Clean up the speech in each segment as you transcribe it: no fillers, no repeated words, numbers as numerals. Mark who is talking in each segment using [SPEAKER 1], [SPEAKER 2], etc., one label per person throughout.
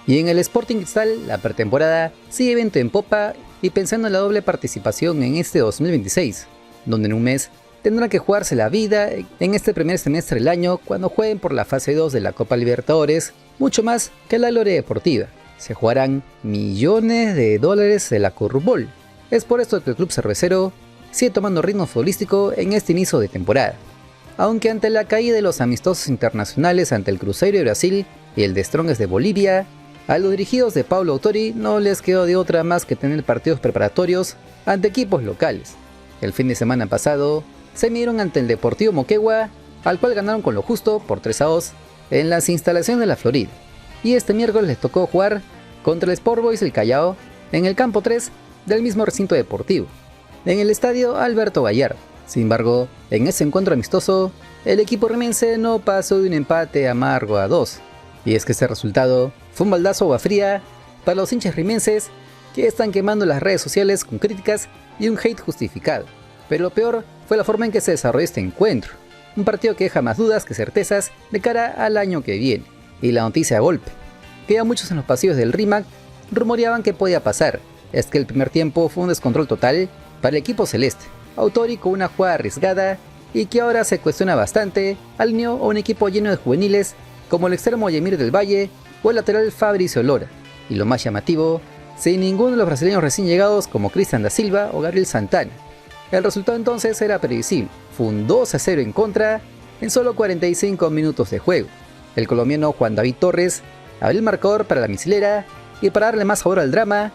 [SPEAKER 1] Y en el Sporting Cristal, la pretemporada sigue viento en popa y pensando en la doble participación en este 2026, donde en un mes tendrán que jugarse la vida en este primer semestre del año cuando jueguen por la fase 2 de la Copa Libertadores, mucho más que la gloria deportiva. Se jugarán millones de dólares de la Corrupbol. Es por esto que el club cervecero sigue tomando ritmo futbolístico en este inicio de temporada. Aunque ante la caída de los amistosos internacionales ante el Cruzeiro de Brasil y el de Strongest de Bolivia, a los dirigidos de Paulo Autori no les quedó de otra más que tener partidos preparatorios ante equipos locales. El fin de semana pasado se midieron ante el Deportivo Moquegua, al cual ganaron con lo justo por 3-2 en las instalaciones de la Florida. Y este miércoles les tocó jugar contra el Sport Boys del Callao en el campo 3 del mismo recinto deportivo, en el estadio Alberto Gallardo. Sin embargo, en ese encuentro amistoso, el equipo rimense no pasó de un empate amargo a 2. Y es que este resultado fue un baldazo agua fría para los hinchas rimenses que están quemando las redes sociales con críticas y un hate justificado. Pero lo peor fue la forma en que se desarrolló este encuentro, un partido que deja más dudas que certezas de cara al año que viene. Y la noticia a golpe, que ya muchos en los pasillos del RIMAC rumoreaban que podía pasar, es que el primer tiempo fue un descontrol total para el equipo celeste. Autori con una jugada arriesgada y que ahora se cuestiona bastante, alineó a un equipo lleno de juveniles como el extremo Yemir del Valle o el lateral Fabricio Lora, y lo más llamativo, sin ninguno de los brasileños recién llegados como Cristian da Silva o Gabriel Santana. El resultado entonces era previsible, fue un 2-0 en contra en solo 45 minutos de juego. El colombiano Juan David Torres abrió el marcador para la misilera y para darle más sabor al drama,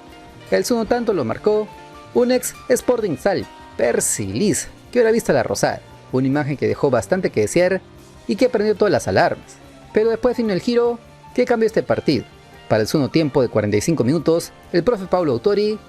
[SPEAKER 1] el segundo tanto lo marcó un ex Sporting Cristal, Percy Liz, que ahora vista la rosada, una imagen que dejó bastante que desear y que prendió todas las alarmas. Pero después vino el giro que cambió este partido. Para el segundo tiempo de 45 minutos, el profe Paulo Autori,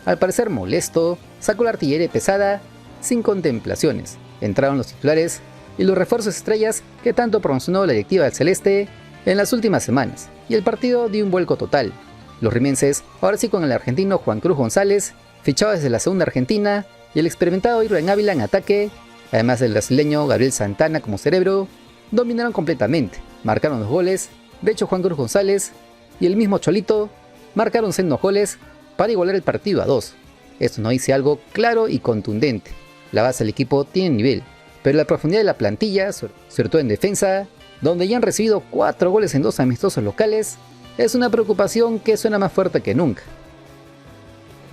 [SPEAKER 1] al parecer molesto, sacó la artillería pesada sin contemplaciones. Entraron los titulares y los refuerzos estrellas que tanto promocionó la directiva del Celeste en las últimas semanas, y el partido dio un vuelco total. Los rimenses, ahora sí con el argentino Juan Cruz González, fichado desde la segunda Argentina, y el experimentado Irving Ávila en ataque, además del brasileño Gabriel Santana como cerebro, dominaron completamente, marcaron los goles. De hecho, Juan Cruz González y el mismo Cholito marcaron sendos goles para igualar el partido a 2. Esto nos dice algo claro y contundente. La base del equipo tiene nivel, pero la profundidad de la plantilla, sobre todo en defensa, donde ya han recibido 4 goles en 2 amistosos locales, es una preocupación que suena más fuerte que nunca.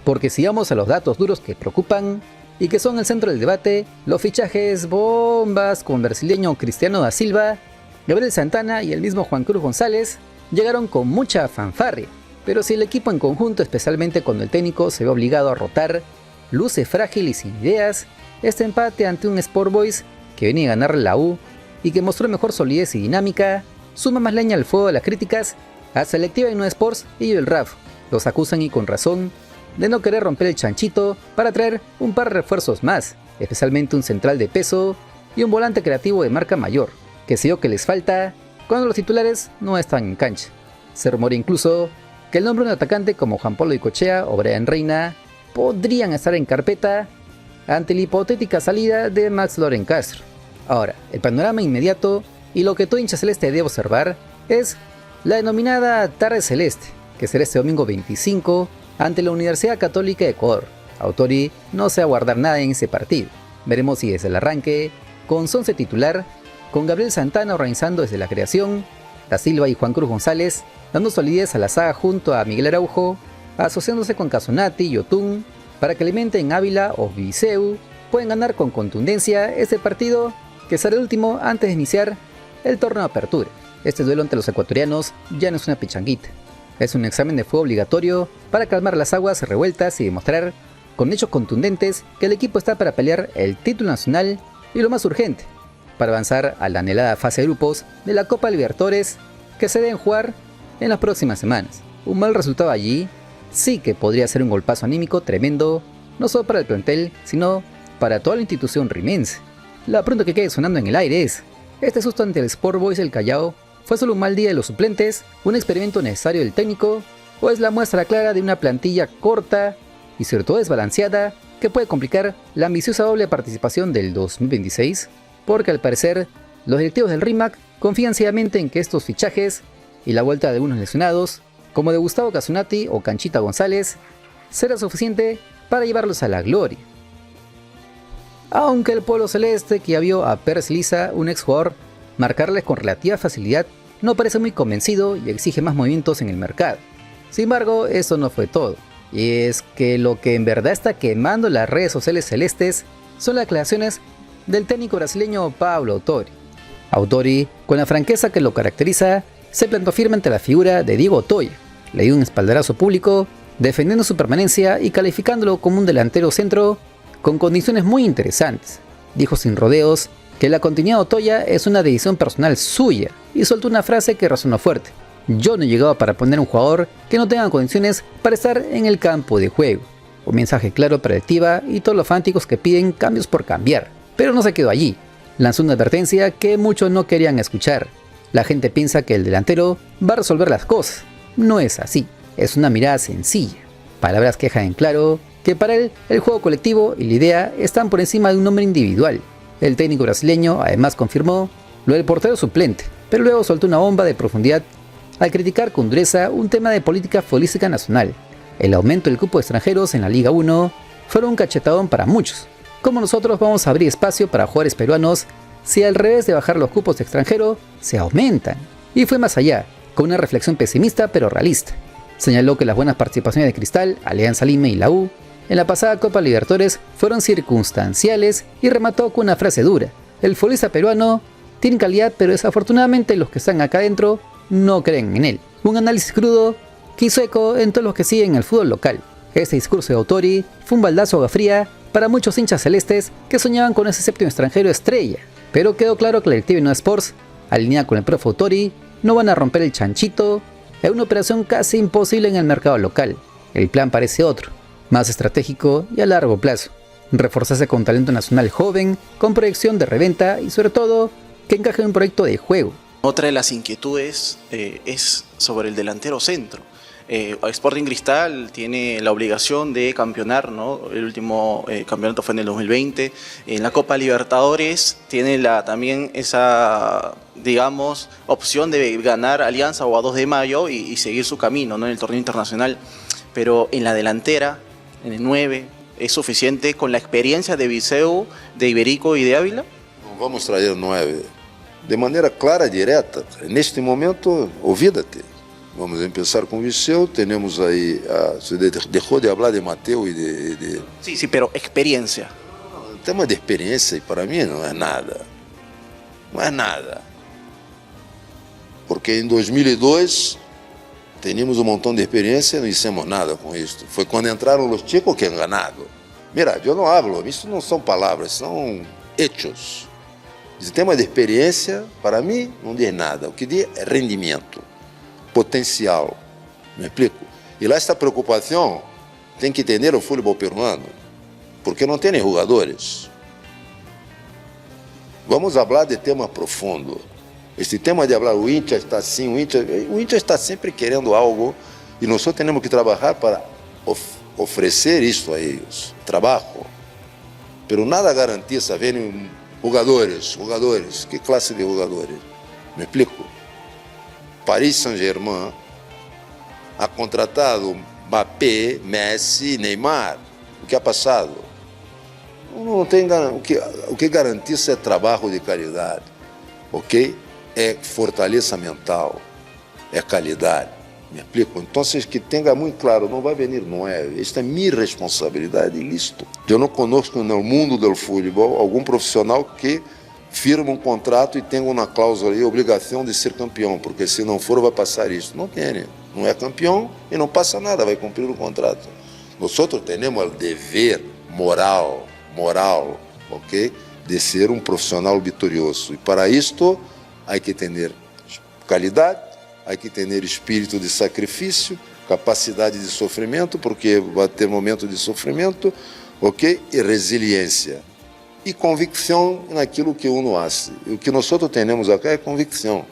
[SPEAKER 1] Porque si vamos a los datos duros que preocupan y que son el centro del debate, los fichajes bombas con el brasileño Cristiano da Silva, Gabriel Santana y el mismo Juan Cruz González llegaron con mucha fanfarria. Pero si el equipo en conjunto, especialmente cuando el técnico se ve obligado a rotar, luce frágil y sin ideas, este empate ante un Sport Boys que venía a ganarle la U y que mostró mejor solidez y dinámica, suma más leña al fuego de las críticas a Selectiva y No Sports y el RAF. Los acusan y con razón de no querer romper el chanchito para traer un par de refuerzos más, especialmente un central de peso y un volante creativo de marca mayor, que sé yo que les falta cuando los titulares no están en cancha. Se rumorea incluso que el nombre de un atacante como Juan Pablo Icochea o Brian Reina podrían estar en carpeta ante la hipotética salida de Max Loren Castro. Ahora, el panorama inmediato y lo que todo hincha celeste debe observar es la denominada Tarde Celeste, que será este domingo 25 ante la Universidad Católica de Ecuador. Autori no se va a guardar nada en ese partido. Veremos si desde el arranque, con Sonce titular, con Gabriel Santana organizando desde la creación, Da Silva y Juan Cruz González dando solidez a la saga junto a Miguel Araujo, asociándose con Casonati y Otún para que alimenten Ávila o Viseu, pueden ganar con contundencia este partido que será el último antes de iniciar el torneo de apertura. Este duelo entre los ecuatorianos ya no es una pichanguita. Es un examen de fuego obligatorio para calmar las aguas revueltas y demostrar con hechos contundentes que el equipo está para pelear el título nacional y lo más urgente, para avanzar a la anhelada fase de grupos de la Copa Libertadores que se deben jugar en las próximas semanas. Un mal resultado allí sí que podría ser un golpazo anímico tremendo, no solo para el plantel, sino para toda la institución rimense. La pregunta que quede sonando en el aire es, ¿este susto ante el Sport Boys del Callao fue solo un mal día de los suplentes, un experimento necesario del técnico, o es la muestra clara de una plantilla corta y sobre todo desbalanceada que puede complicar la ambiciosa doble participación del 2026? Porque al parecer, los directivos del RIMAC confían ciegamente en que estos fichajes y la vuelta de algunos lesionados como de Gustavo Casunati o Canchita González, será suficiente para llevarlos a la gloria. Aunque el pueblo celeste, que ya vio a Pérez Liza, un exjugador, marcarles con relativa facilidad, no parece muy convencido y exige más movimientos en el mercado. Sin embargo, eso no fue todo, y es que lo que en verdad está quemando las redes sociales celestes son las declaraciones del técnico brasileño Pablo Autori. Autori, con la franqueza que lo caracteriza, se plantó firme ante la figura de Diego Otoya, le dio un espaldarazo público, defendiendo su permanencia y calificándolo como un delantero centro con condiciones muy interesantes. Dijo sin rodeos que la continuidad de Otoya es una decisión personal suya y soltó una frase que resonó fuerte: "Yo no he llegado para poner un jugador que no tenga condiciones para estar en el campo de juego". Un mensaje claro para Tiva y todos los fanáticos que piden cambios por cambiar. Pero no se quedó allí. Lanzó una advertencia que muchos no querían escuchar. La gente piensa que el delantero va a resolver las cosas. No es así. Es una mirada sencilla. Palabras que dejan en claro que para él el juego colectivo y la idea están por encima de un nombre individual. El técnico brasileño además confirmó lo del portero suplente, pero luego soltó una bomba de profundidad al criticar con dureza un tema de política futbolística nacional. El aumento del cupo de extranjeros en la Liga 1 fue un cachetadón para muchos. ¿Cómo nosotros vamos a abrir espacio para jugadores peruanos si al revés de bajar los cupos de extranjero se aumentan? Y fue más allá, con una reflexión pesimista pero realista. Señaló que las buenas participaciones de Cristal, Alianza Lima y la U en la pasada Copa Libertadores fueron circunstanciales y remató con una frase dura: el futbolista peruano tiene calidad, pero desafortunadamente los que están acá adentro no creen en él. Un análisis crudo que hizo eco en todos los que siguen el fútbol local. Este discurso de Autori fue un baldazo de agua fría para muchos hinchas celestes que soñaban con ese séptimo extranjero estrella, pero quedó claro que la directiva de No Sports, alineada con el profe Autori, no van a romper el chanchito en una operación casi imposible en el mercado local. El plan parece otro, más estratégico y a largo plazo: reforzarse con talento nacional joven, con proyección de reventa y sobre todo que encaje en un proyecto de juego.
[SPEAKER 2] Otra de las inquietudes es sobre el delantero centro. Sporting Cristal tiene la obligación de campeonar, ¿no? El último campeonato fue en el 2020. En la Copa Libertadores tiene también esa, digamos, opción de ganar Alianza o a 2 de mayo y seguir su camino, ¿no? En el torneo internacional. Pero en la delantera, en el 9, ¿es suficiente con la experiencia de Viseu, de Iberico y de Ávila?
[SPEAKER 3] Vamos traer 9 de maneira clara, direta. Neste momento, olvídate. Vamos empezar con Viseu, tenemos ahí, se dejó de hablar de Mateo y de...
[SPEAKER 2] Sí, pero experiencia.
[SPEAKER 3] El tema de experiencia para mí no es nada. No es nada. Porque en 2002 teníamos un montón de experiencia y no hicimos nada con esto. Fue cuando entraron los chicos que han ganado. Mira, yo no hablo, esto no son palabras, son hechos. El tema de experiencia, para mí, no diz nada. O que diz é rendimento, potencial. Me explico? E lá esta preocupação tem que entender o futebol peruano, porque não tem jogadores. Vamos falar de tema profundo. Este tema de falar o Inter está assim, o Inter está sempre querendo algo e nós temos que trabalhar para oferecer isso a eles, trabalho. Pero nada garantiza ver jogadores, que classe de jogadores? Me explico? Paris Saint-Germain ha contratado Mbappé, Messi, Neymar. O que ha passado? Não tem, o que garantiza é trabalho de qualidade, ok? É fortaleza mental, é qualidade. Me explico? Então, que tenha muito claro, não vai vir 9. Esta é minha responsabilidade e listo. Eu não conosco no mundo do futebol algum profissional que firma um contrato e tenha uma cláusula aí, obrigação de ser campeão, porque se não for vai passar isso. Não tem, não é campeão e não passa nada, vai cumprir o contrato. Nós temos o dever moral, ok? De ser um profissional vitorioso. E para isto, há que ter qualidade, há que ter espírito de sacrifício, capacidade de sofrimento, porque vai ter momento de sofrimento, ok? E resiliência. E convicção naquilo que uno faz. O que nós temos aqui é convicção.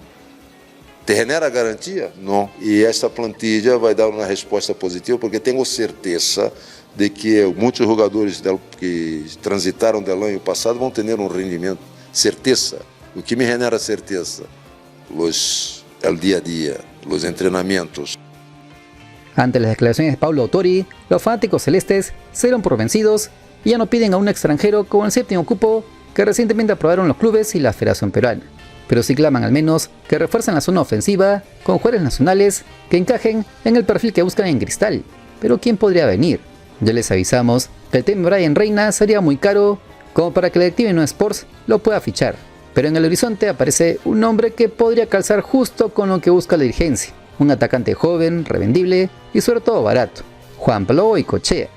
[SPEAKER 3] Te genera garantia? Não. E esta plantilha vai dar uma resposta positiva, porque tenho certeza de que muitos jogadores que transitaram do ano passado vão ter um rendimento. Certeza. O que me genera certeza? O dia a dia, os treinamentos.
[SPEAKER 1] Ante las declaraciones de Paulo Autori, los fanáticos celestes se dieron por vencidos y ya no piden a un extranjero como el séptimo cupo que recientemente aprobaron los clubes y la Federación Peruana, pero sí claman al menos que refuercen la zona ofensiva con jugadores nacionales que encajen en el perfil que buscan en Cristal. Pero ¿quién podría venir? Ya les avisamos que el tema Brian Reina sería muy caro como para que la directiva de No Sports lo pueda fichar, pero en el horizonte aparece un nombre que podría calzar justo con lo que busca la dirigencia, un atacante joven, revendible y sobre todo barato, Juan Pablo Goycochea.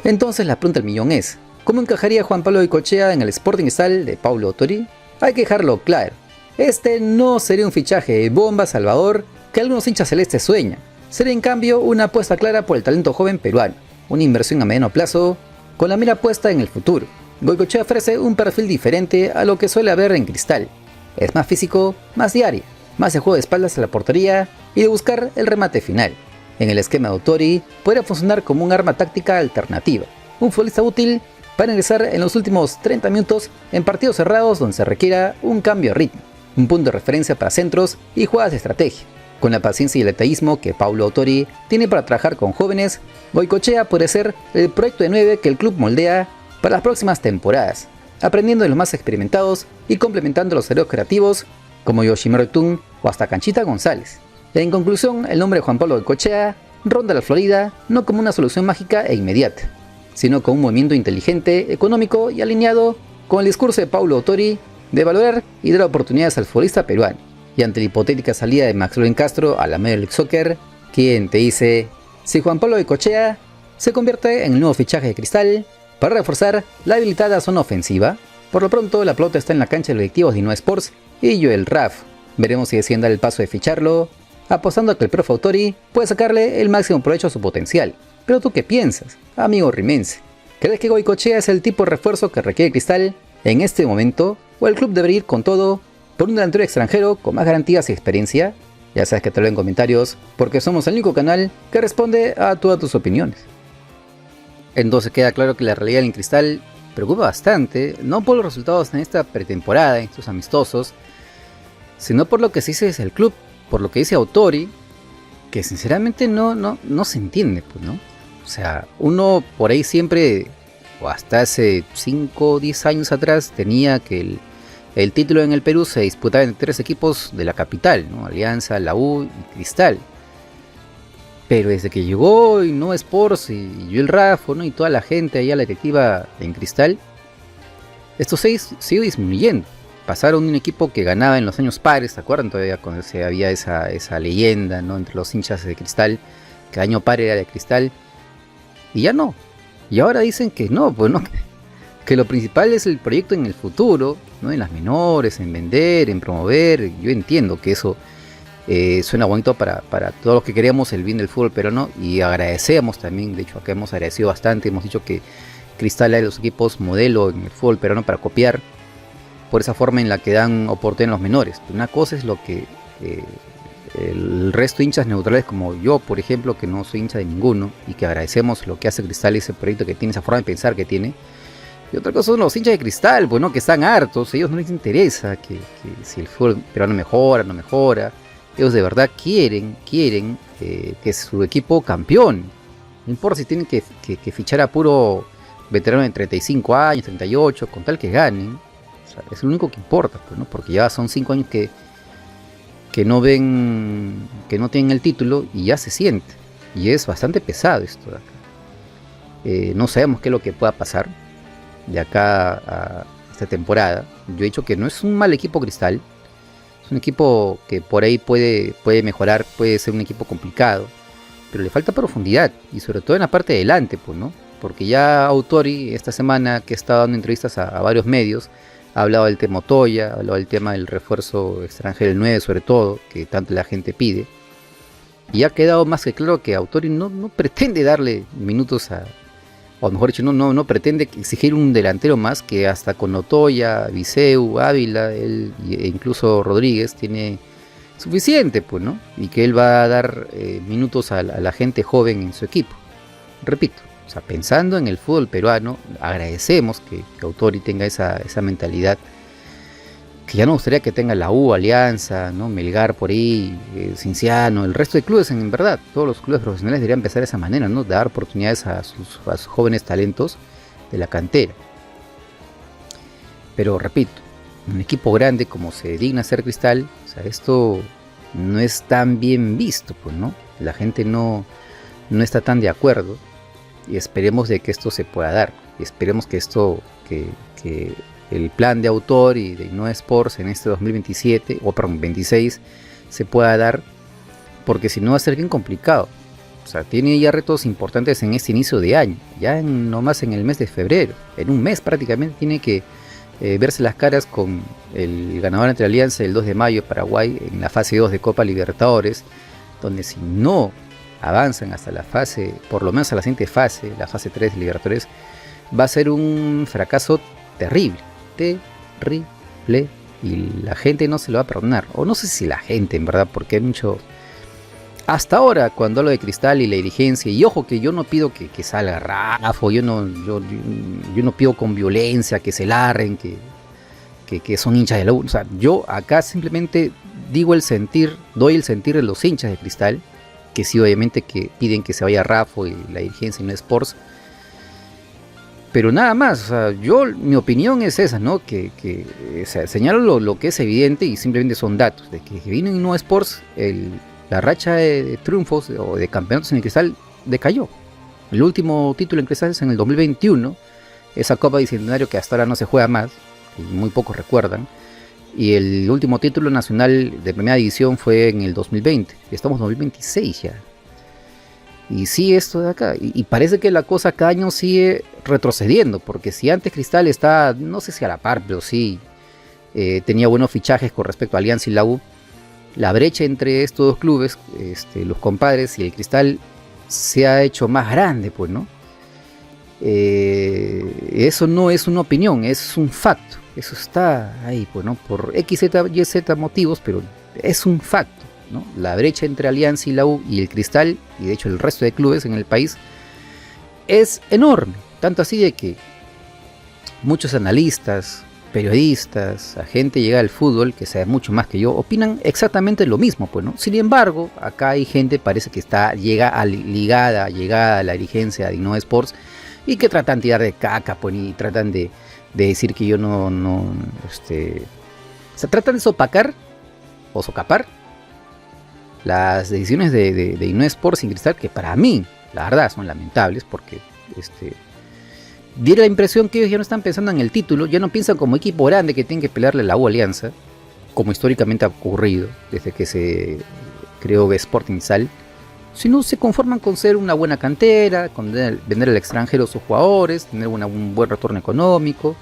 [SPEAKER 1] Entonces la pregunta del millón es, ¿cómo encajaría Juan Pablo Goycochea en el Sporting Cristal de Paulo Autori? Hay que dejarlo claro, este no sería un fichaje de bomba salvador que algunos hinchas celestes sueñan, sería en cambio una apuesta clara por el talento joven peruano, una inversión a mediano plazo con la mira puesta en el futuro. Goycochea ofrece un perfil diferente a lo que suele haber en Cristal, es más físico, más diario, más de juego de espaldas a la portería y de buscar el remate final. En el esquema de Autori podría funcionar como un arma táctica alternativa, un futbolista útil para ingresar en los últimos 30 minutos en partidos cerrados donde se requiera un cambio de ritmo, un punto de referencia para centros y jugadas de estrategia. Con la paciencia y el detallismo que Paulo Autori tiene para trabajar con jóvenes, Goycochea puede ser el proyecto de 9 que el club moldea para las próximas temporadas, aprendiendo de los más experimentados y complementando los cerebros creativos como Yoshimar Tun o hasta Canchita González. En conclusión, el nombre de Juan Pablo Goycochea ronda la Florida no como una solución mágica e inmediata, sino como un movimiento inteligente, económico y alineado con el discurso de Paulo Autori de valorar y dar oportunidades al futbolista peruano. Y ante la hipotética salida de Maxwell Castro a la Major League Soccer, ¿quién te dice si Juan Pablo Goycochea se convierte en el nuevo fichaje de Cristal para reforzar la habilitada zona ofensiva? Por lo pronto, la pelota está en la cancha de los directivos de No Sports y Joel Raff. Veremos si deciden dar el paso de ficharlo, apostando a que el profe Autori puede sacarle el máximo provecho a su potencial. Pero ¿tú qué piensas, amigo rimense? ¿Crees que Goycochea es el tipo de refuerzo que requiere Cristal en este momento? ¿O el club debería ir con todo por un delantero extranjero con más garantías y experiencia? Ya sabes que te lo en comentarios, porque somos el único canal que responde a todas tus opiniones. Entonces queda claro que la realidad en Cristal preocupa bastante, no por los resultados en esta pretemporada, en estos amistosos, sino por lo que se dice desde el club, por lo que dice Autori, que sinceramente no se entiende, pues, ¿no? O sea, uno por ahí siempre, o hasta hace 5 o 10 años atrás, tenía que el título en el Perú se disputaba entre 3 equipos de la capital, ¿no? Alianza, la U y Cristal. Pero desde que llegó y No Sports y Joel Raffo, ¿no? Y toda la gente allá, la directiva en Cristal, esto se sigue disminuyendo. Pasaron de un equipo que ganaba en los años pares, ¿te acuerdan? Todavía cuando había esa leyenda, ¿no? Entre los hinchas de Cristal, que año par era de Cristal, y ya no. Y ahora dicen que no, pues no, que lo principal es el proyecto en el futuro, ¿no? En las menores, en vender, en promover. Yo entiendo que eso suena bonito para todos los que queremos el bien del fútbol peruano, y agradecemos también, de hecho acá hemos agradecido bastante, hemos dicho que Cristal es de los equipos modelo en el fútbol peruano para copiar, por esa forma en la que dan oportunidad en los menores. Una cosa es lo que el resto de hinchas neutrales como yo, por ejemplo, que no soy hincha de ninguno y que agradecemos lo que hace Cristal y ese proyecto que tiene, esa forma de pensar que tiene. Y otra cosa son los hinchas de Cristal, pues, ¿no? Que están hartos, a ellos no les interesa que si el fútbol peruano mejora, no mejora. Ellos de verdad quieren que su equipo campeón. No importa si tienen que fichar a puro veterano de 35 años, 38, con tal que ganen. O sea, es lo único que importa, pues, ¿no? Porque ya son 5 años que no ven, que no tienen el título y ya se siente. Y es bastante pesado esto de acá. No sabemos qué es lo que pueda pasar de acá a esta temporada. Yo he dicho que no es un mal equipo Cristal. Es un equipo que por ahí puede mejorar, puede ser un equipo complicado. Pero le falta profundidad y sobre todo en la parte de delante, pues, ¿no? Porque ya Autori esta semana que está dando entrevistas a varios medios, ha hablado del tema Otoya, ha hablado del tema del refuerzo extranjero, el 9 sobre todo, que tanto la gente pide. Y ha quedado más que claro que Autori no pretende darle minutos o mejor dicho, no pretende exigir un delantero más, que hasta con Otoya, Viseu, Ávila, él e incluso Rodríguez tiene suficiente, pues, ¿no? Y que él va a dar minutos a la gente joven en su equipo. Repito, o sea, pensando en el fútbol peruano, agradecemos que Autori tenga esa mentalidad que ya no gustaría que tenga la U, Alianza, ¿no? Melgar por ahí, Cienciano, el resto de clubes, en verdad, todos los clubes profesionales deberían empezar de esa manera, ¿no? Dar oportunidades a sus jóvenes talentos de la cantera. Pero repito, un equipo grande como se digna ser Cristal, o sea, esto no es tan bien visto, pues, ¿no? La gente no está tan de acuerdo, y esperemos de que esto se pueda dar, y esperemos que esto, que el plan de autor y de Innova Sports en este 2027, o perdón, 26, se pueda dar, porque si no va a ser bien complicado. O sea, tiene ya retos importantes en este inicio de año, ya nomás en el mes de febrero, en un mes prácticamente tiene que verse las caras con el ganador entre Alianza el 2 de mayo, Paraguay, en la fase 2 de Copa Libertadores, donde si no avanzan hasta la fase, por lo menos a la siguiente fase, la fase 3 de Libertadores, va a ser un fracaso terrible, y la gente no se lo va a perdonar, o no sé si la gente en verdad, porque hay mucho, hasta ahora cuando hablo de Cristal y la dirigencia, y ojo que yo no pido que salga Rafa, yo no pido con violencia que se larguen, que son hinchas de la U, o sea, yo acá simplemente digo el sentir, doy el sentir de los hinchas de Cristal, que sí obviamente que piden que se vaya Rafa y la dirigencia y no Sports. Pero nada más, o sea, mi opinión es esa, ¿no? O sea, señalo lo que es evidente y simplemente son datos, de que vino en Innova Sports, la racha de triunfos o de campeonatos en el Cristal decayó. El último título en Cristal es en el 2021, esa Copa Bicentenario que hasta ahora no se juega más, y muy pocos recuerdan, y el último título nacional de primera división fue en el 2020, y estamos en 2026 ya. Y sigue esto de acá, y parece que la cosa cada año sigue retrocediendo, porque si antes Cristal está, no sé si a la par, pero sí tenía buenos fichajes con respecto a Alianza y la U, la brecha entre estos dos clubes, los compadres y el Cristal, se ha hecho más grande, pues, ¿no? Eso no es una opinión, es un facto, eso está ahí, pues, ¿no? Por X, Y, Z motivos, pero es un facto, ¿no? La brecha entre Alianza y la U y el Cristal, y de hecho el resto de clubes en el país, es enorme, tanto así de que muchos analistas, periodistas, a gente llegada al fútbol, que sabe mucho más que yo, opinan exactamente lo mismo, pues, ¿no? Sin embargo, acá hay gente, parece que está ligada a la dirigencia de Innova Sports, y que tratan de tirar de caca, pues, y tratan de decir que yo o sea, tratan de sopacar o socapar las decisiones de Innova Sports y Cristal, que para mí, la verdad, son lamentables, porque diera la impresión que ellos ya no están pensando en el título, ya no piensan como equipo grande que tienen que pelearle a la U Alianza, como históricamente ha ocurrido desde que se creó Sporting Sal, sino se conforman con ser una buena cantera, con vender al extranjero a sus jugadores, tener un buen retorno económico,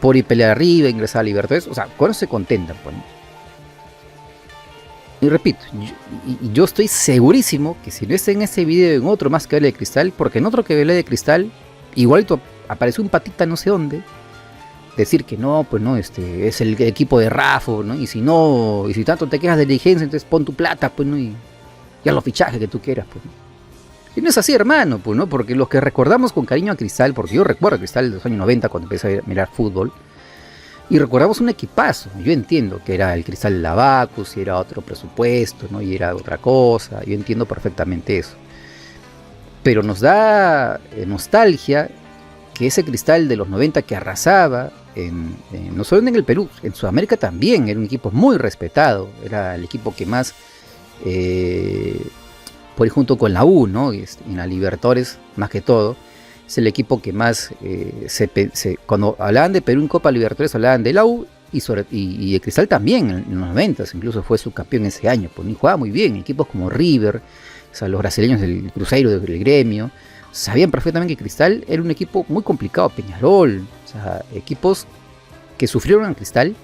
[SPEAKER 1] por ir pelear arriba, ingresar a Libertadores, o sea, con eso se contentan, pues, ¿no? Y repito, yo estoy segurísimo que si no está en este video, en otro más que hable de Cristal, porque en otro que hable de Cristal, igualito apareció un patita no sé dónde, decir que no, pues no, es el equipo de Rafa, ¿no? Y si tanto te quejas de dirigencia, entonces pon tu plata, pues, ¿no? Y ya los fichajes que tú quieras, pues, ¿no? Y no es así, hermano, pues, ¿no? Porque los que recordamos con cariño a Cristal, porque yo recuerdo a Cristal de los años 90 cuando empecé a mirar fútbol, y recordamos un equipazo. Yo entiendo que era el Cristal de Lavacus y era otro presupuesto, ¿no? Y era otra cosa. Yo entiendo perfectamente eso. Pero nos da nostalgia que ese Cristal de los 90 que arrasaba, no solo en el Perú, en Sudamérica también, era un equipo muy respetado. Era el equipo que más, por ahí junto con la U, ¿no? Y en la Libertadores, más que todo, es el equipo que más cuando hablaban de Perú en Copa Libertadores hablaban de la U y de Cristal también en los 90, incluso fue subcampeón ese año, pues, y jugaba muy bien. Equipos como River, o sea, los brasileños del Cruzeiro, del Gremio, sabían perfectamente que Cristal era un equipo muy complicado. Peñarol, o sea, equipos que sufrieron a Cristal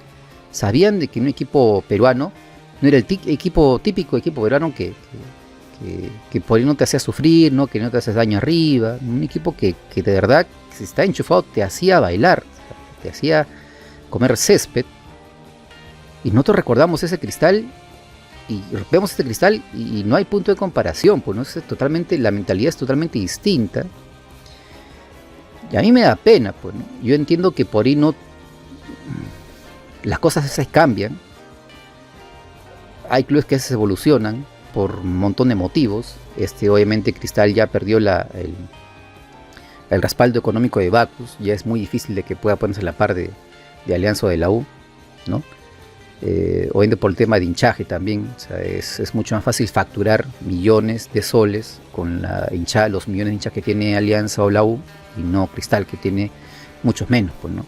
[SPEAKER 1] sabían de que un equipo peruano no era el típico equipo peruano que por ahí no te hacía sufrir, ¿no? Que no te haces daño arriba. Un equipo que de verdad, si está enchufado, te hacía bailar, te hacía comer césped. Y nosotros recordamos ese Cristal y vemos este Cristal y no hay punto de comparación, pues, ¿no? La mentalidad es totalmente distinta. Y a mí me da pena, pues, ¿no? Yo entiendo que por ahí no, las cosas se cambian. Hay clubes que se evolucionan por un montón de motivos. Obviamente Cristal ya perdió el respaldo económico de Bacus, ya es muy difícil de que pueda ponerse a la par de Alianza o de la U, ¿no? Obviamente por el tema de hinchaje también, o sea, es mucho más fácil facturar millones de soles con los millones de hinchas que tiene Alianza o la U, y no Cristal, que tiene muchos menos, pues, ¿no?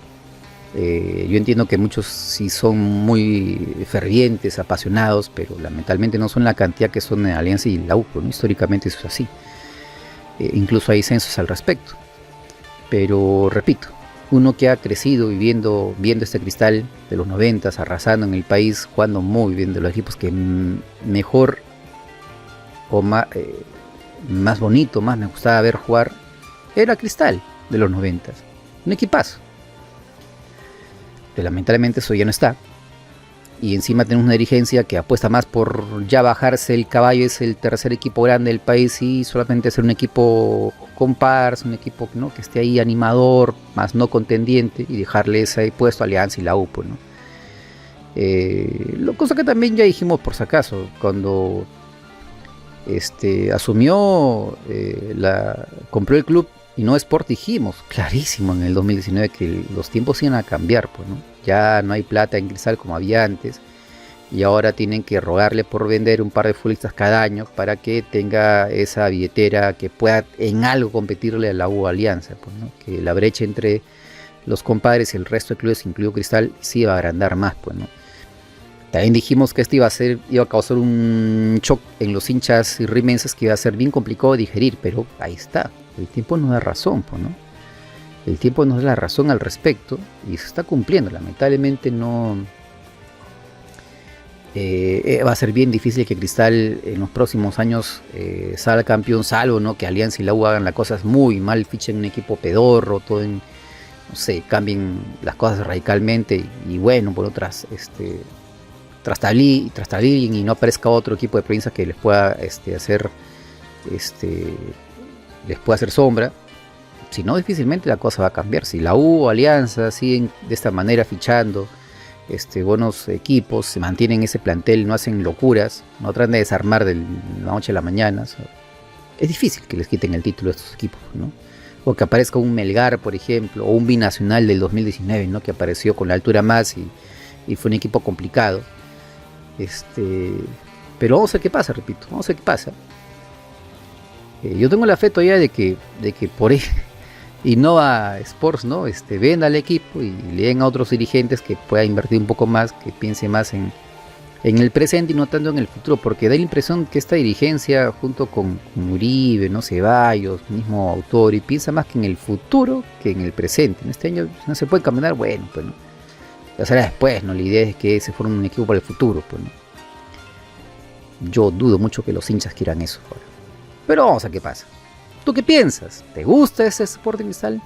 [SPEAKER 1] Yo entiendo que muchos sí son muy fervientes, apasionados, pero lamentablemente no son la cantidad que son en Alianza y la U, ¿no? Históricamente eso es así. Incluso hay censos al respecto. Pero repito, uno que ha crecido viendo este Cristal de los 90, arrasando en el país, jugando muy bien, de los equipos que mejor o más bonito, más me gustaba ver jugar, era Cristal de los 90. Un equipazo. Pero lamentablemente eso ya no está. Y encima tenemos una dirigencia que apuesta más por ya bajarse el caballo, es el tercer equipo grande del país, y solamente ser un equipo comparsa, un equipo, ¿no?, que esté ahí animador, más no contendiente, y dejarle ese puesto a Alianza y la U, pues, ¿no? Cosa que también ya dijimos por si acaso, cuando asumió, compró el club y no Sport, dijimos clarísimo en el 2019 que los tiempos iban a cambiar, pues, ¿no? Ya no hay plata en Cristal como había antes, y ahora tienen que rogarle por vender un par de futbolistas cada año para que tenga esa billetera que pueda en algo competirle a la U Alianza, pues, ¿no? Que la brecha entre los compadres y el resto de clubes, incluido Cristal, sí iba a agrandar más, pues, ¿no? También dijimos que esto iba a causar un shock en los hinchas y rimenses que iba a ser bien complicado de digerir, pero ahí está. El tiempo nos da razón, pues, ¿no? El tiempo nos da la razón al respecto y se está cumpliendo. Lamentablemente no va a ser bien difícil que Cristal en los próximos años salga campeón, salvo, ¿no?, que Alianza y la U hagan las cosas muy mal, fichen un equipo pedorro, no cambien las cosas radicalmente y bueno, por otras trastabillen y no aparezca otro equipo de provincia que les pueda hacer sombra. Si no, difícilmente la cosa va a cambiar. Si la U o Alianza siguen de esta manera fichando buenos equipos, se mantienen ese plantel, no hacen locuras, no tratan de desarmar de la noche a la mañana, o sea, es difícil que les quiten el título a estos equipos, ¿no? O que aparezca un Melgar, por ejemplo, o un Binacional del 2019, ¿no?, que apareció con la altura más y fue un equipo complicado. Pero vamos a ver qué pasa, repito, vamos a ver qué pasa. Yo tengo la fe todavía de que por ahí Innova Sports, ¿no?, venda al equipo y le den a otros dirigentes que pueda invertir un poco más, que piense más en el presente y no tanto en el futuro, porque da la impresión que esta dirigencia, junto con Uribe, ¿no?, Ceballos, mismo Autori, piensa más que en el futuro que en el presente. En este año no se puede caminar, bueno, pues, ¿no?, ya será después, ¿no? La idea es que se forme un equipo para el futuro, pues, ¿no? Yo dudo mucho que los hinchas quieran eso ahora. Pero vamos a ver qué pasa. ¿Tú qué piensas? ¿Te gusta ese Sporting Cristal?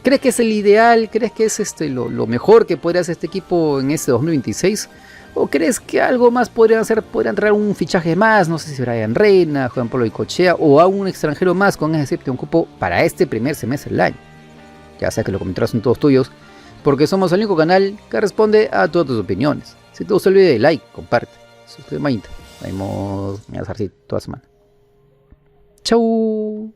[SPEAKER 1] ¿Crees que es el ideal? ¿Crees que es lo mejor que podría hacer este equipo en este 2026? ¿O crees que algo más podrían hacer? ¿Podrían traer un fichaje más? No sé si Brian Reina, Juan Pablo Icochea o a un extranjero más con ese séptimo cupo para este primer semestre del año. Ya sabes que los comentarios son todos tuyos, porque somos el único canal que responde a todas tus opiniones. Si te gustó el video, like, comparte, suscríbete, manita. Nos vemos así toda semana. Chau.